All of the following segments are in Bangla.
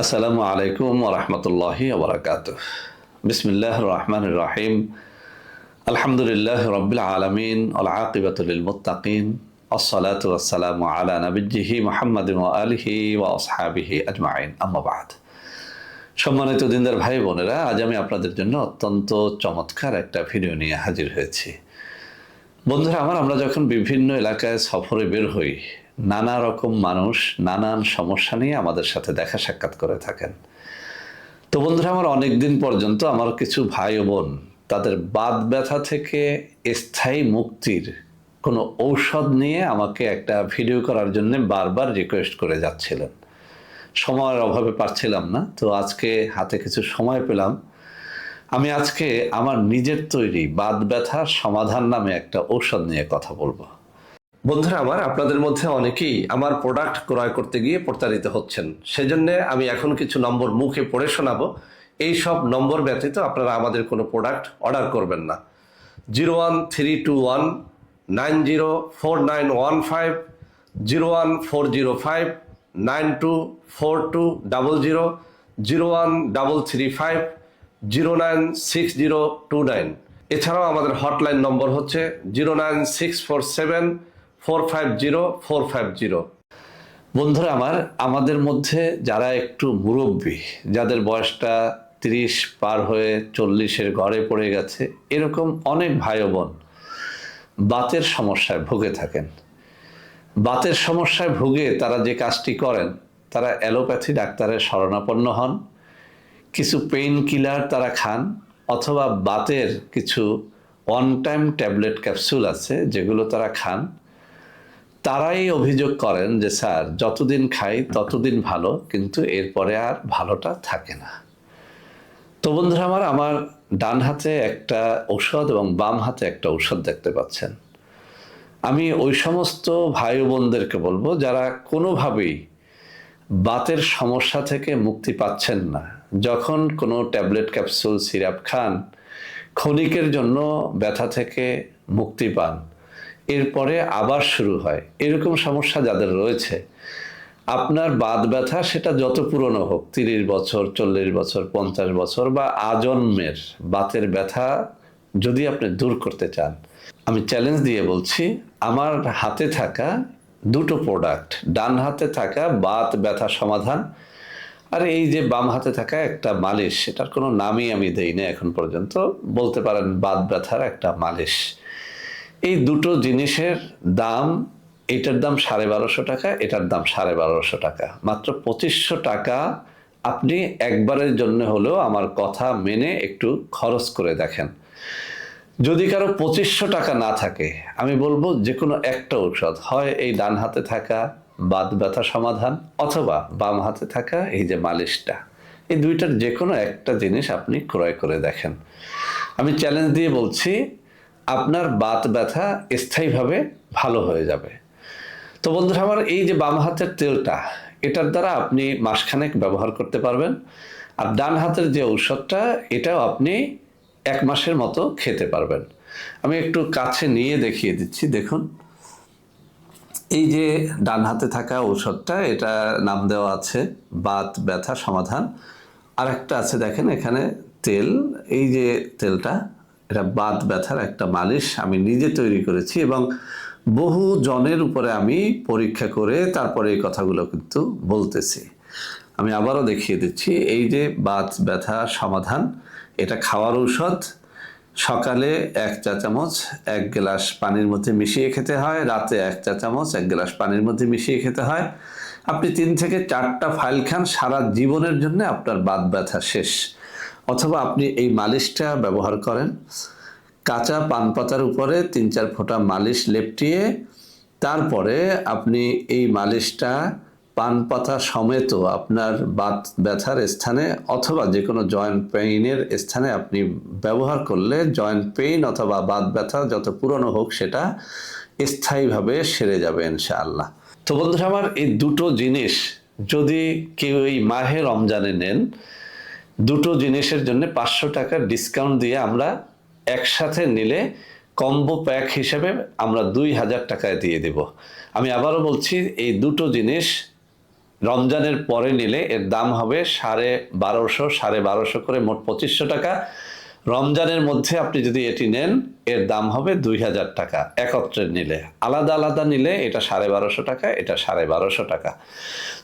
আসসালামু আলাইকুম ওয়া রাহমাতুল্লাহি ওয়া বারাকাতুহু। বিসমিল্লাহির রহমানির রহিম। আলহামদুলিল্লাহি রাব্বিল আলামিন ওয়াল আকিবাতু লিল মুত্তাকিন। আসসালাতু ওয়াসসালামু আলা নাবিয়্যিহি মুহাম্মাদিন ওয়া আলিহি ওয়া আসহাবিহি আজমাইন। আম্মা বা'দ। সম্মানিত দিনদার ভাই বোনেরা, আজ আমি আপনাদের জন্য অত্যন্ত চমৎকার একটা ভিডিও নিয়ে হাজির হয়েছি। বন্ধুরা আমার, আমরা যখন বিভিন্ন এলাকায় সফরে বের হই, নানা রকম মানুষ নানান সমস্যা নিয়ে আমাদের সাথে দেখা সাক্ষাৎ করে থাকেন। তো বন্ধুরা আমার, অনেক দিন পর্যন্ত আমার কিছু ভাই ও বোন তাদের বাত ব্যথা থেকে স্থায়ী মুক্তির কোনো ঔষধ নিয়ে আমাকে একটা ভিডিও করার জন্য বারবার রিকোয়েস্ট করে যাচ্ছিলেন। সময়ের অভাবে পারছিলাম না, তো আজকে হাতে কিছু সময় পেলাম। আমি আজকে আমার নিজের তৈরি বাত ব্যথার সমাধান নামে একটা ঔষধ নিয়ে কথা বলবো। বন্ধুরা আমার, আপনাদের মধ্যে অনেকেই আমার প্রোডাক্ট ক্রয় করতে গিয়ে প্রতারিত হচ্ছেন। সেজন্য আমি এখন কিছু নম্বর মুখে পড়ে শোনাবো। এই সব নম্বর ব্যতীত আপনারা আমাদের কোনো প্রোডাক্ট অর্ডার করবেন না। 01321904915, 01405 924200, 01335 096029। এছাড়াও আমাদের হটলাইন নম্বর হচ্ছে 09647450450। বন্ধুরা আমার, আমাদের মধ্যে যারা একটু মুরব্বী, যাদের বয়সটা 30 পার হয়ে 40-এর ঘরে পড়ে গেছে, এরকম অনেক ভাই ও বোন বাতের সমস্যায় ভুগে থাকেন। বাতের সমস্যায় ভুগে তারা যে কাজটি করেন, তারা অ্যালোপ্যাথি ডাক্তারের শরণাপন্ন হন, কিছু পেইন কিলার তারা খান, অথবা বাতের কিছু ওয়ান টাইম ট্যাবলেট ক্যাপসুল আছে যেগুলো তারা খান। তারাই অভিযোগ করেন যে স্যার, যতদিন খাই ততদিন ভালো, কিন্তু এরপরে আর ভালোটা থাকে না। তো বন্ধুরা আমার ডান হাতে একটা ঔষধ এবং বাম হাতে একটা ঔষধ দেখতে পাচ্ছেন। আমি ওই সমস্ত ভাই বোনদেরকে বলবো যারা কোনোভাবেই বাতের সমস্যা থেকে মুক্তি পাচ্ছেন না, যখন কোনো ট্যাবলেট ক্যাপসুল সিরাপ খান, ক্ষণিকের জন্য ব্যথা থেকে মুক্তি পান, এরপরে আবার শুরু হয়, এরকম সমস্যা যাদের রয়েছে, আপনার বাত ব্যথা সেটা যত পুরনো হোক, 30 বছর, 40 বছর, 50 বছর বা আজন্মের বাতের ব্যথা যদি আপনি দূর করতে চান, আমি চ্যালেঞ্জ দিয়ে বলছি, আমার হাতে থাকা দুটো প্রোডাক্ট, ডান হাতে থাকা বাত ব্যথা সমাধান, আর এই যে বাম হাতে থাকা একটা মালিশ, সেটার কোনো নামই আমি দেই না এখন পর্যন্ত, বলতে পারেন বাত ব্যথার একটা মালিশ। এই দুটো জিনিসের দাম, এটার দাম 1250 টাকা, এটার দাম 1250 টাকা, মাত্র 2500 টাকা। আপনি একবারের জন্য হলেও আমার কথা মেনে একটু খরচ করে দেখেন। যদি কারো 2500 টাকা না থাকে, আমি বলবো যে কোনো একটা ঔষধ, হয় এই ডান হাতে থাকা বাত ব্যথা সমাধান, অথবা বাম হাতে থাকা এই যে মালিশটা, এই দুইটার যে কোনো একটা জিনিস আপনি ক্রয় করে দেখেন। আমি চ্যালেঞ্জ দিয়ে বলছি, আপনার বাত ব্যথা স্থায়ীভাবে ভালো হয়ে যাবে। তো বন্ধুরা আমার, এই যে বাম হাতের তেলটা, এটার দ্বারা আপনি মাসখানেক ব্যবহার করতে পারবেন। আর ডান হাতের যে ঔষধটা, এটাও আপনি 1 মাসের মতো খেতে পারবেন। আমি একটু কাছে নিয়ে দেখিয়ে দিচ্ছি, দেখুন। এই যে ডান হাতে থাকা ঔষধটা, এটা নাম দেওয়া আছে বাত ব্যথা সমাধান। আর একটা আছে দেখেন এখানে তেল, এই যে তেলটা, এটা বাত ব্যথার একটা মালিশ আমি নিজে তৈরি করেছি এবং বহু জনের উপরে আমি পরীক্ষা করে তারপরে এই কথাগুলো কিন্তু বলতেছি। আমি আবারও দেখিয়ে দিচ্ছি, এই যে বাত ব্যথা সমাধান, এটা খাওয়ার ঔষধ। সকালে 1 চা চামচ 1 গ্লাস পানির মধ্যে মিশিয়ে খেতে হয়, রাতে 1 চা চামচ 1 গ্লাস পানির মধ্যে মিশিয়ে খেতে হয়। আপনি 3 থেকে 4টা ফাইল খান, সারা জীবনের জন্য আপনার বাত ব্যথা শেষ। অথবা আপনি এই মালিশটা ব্যবহার করেন, কাঁচা পান পাতার উপরে 3-4 ফোঁটা মালিশ লেপটিয়ে, তারপরে আপনি এই মালিশটা পান পাতা সমেত আপনার বাত ব্যথার স্থানে অথবা যে কোনো জয়েন্ট পেইনের স্থানে আপনি ব্যবহার করলে জয়েন্ট পেইন অথবা বাত ব্যথা যত পুরনো হোক সেটা স্থায়ীভাবে সেরে যাবে ইনশাআল্লাহ। তো বন্ধুরা আমার, এই দুটো জিনিস যদি কেউ এই মাহে রমজানে নেন, দুটো জিনিসের জন্য 500 টাকার ডিসকাউন্ট দিয়ে আমরা একসাথে নিলে কম্বো প্যাক হিসেবে আমরা 2000 টাকায় দিয়ে দেব। আমি আবারও বলছি, এই দুটো জিনিস রমজানের পরে নিলে এর দাম হবে 1250 করে, মোট 2500 টাকা। রমজানের মধ্যে আপনি যদি এটি নেন, এর দাম হবে 2000 টাকা একত্রে নিলে। আলাদা আলাদা নিলে এটা 1250 টাকা, এটা 1250 টাকা।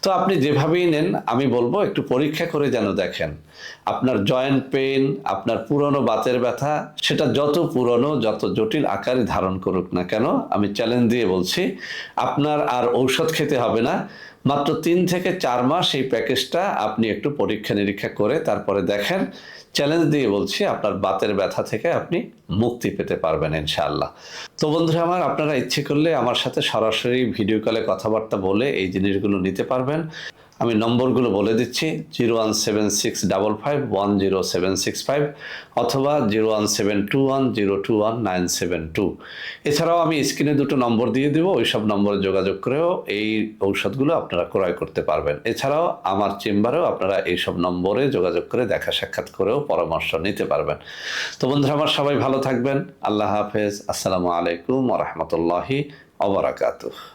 তো আপনি যেভাবেই নেন, আমি বলবো একটু পরীক্ষা করে যেন দেখেন। আপনার জয়েন্ট পেইন, আপনার পুরনো বাতের ব্যথা, সেটা যত পুরনো, যত জটিল আকারে ধারণ করুক না কেন, আমি চ্যালেঞ্জ দিয়ে বলছি, আপনার আর ঔষধ খেতে হবে না। মাত্র 3 থেকে 4 মাস এই প্যাকেজটা আপনি একটু পরীক্ষা নিরীক্ষা করে তারপরে দেখেন। চ্যালেঞ্জ দিয়ে বলছি, আপনার বাতের ব্যথা থেকে আপনি মুক্তি পেতে পারবেন ইনশাআল্লাহ। তো বন্ধুরা আমার, আপনারা ইচ্ছে করলে আমার সাথে সরাসরি ভিডিও কলে কথাবার্তা বলে এই জিনিসগুলো নিতে পারবেন। আমি নম্বরগুলো বলে দিচ্ছি: 01765510765 অথবা 01721021972। এছাড়াও আমি স্ক্রিনে দুটো নম্বর দিয়ে দেবো, ওই সব নম্বরে যোগাযোগ করেও এই ঔষধগুলো আপনারা ক্রয় করতে পারবেন। এছাড়াও আমার চেম্বারেও আপনারা এইসব নম্বরে যোগাযোগ করে দেখা সাক্ষাৎ করেও পরামর্শ নিতে পারবেন। তো বন্ধুরা আমার, সবাই ভালো থাকবেন। আল্লাহ হাফেজ। আসসালামু আলাইকুম ওয়া রাহমাতুল্লাহি ওয়া বারাকাতুহু।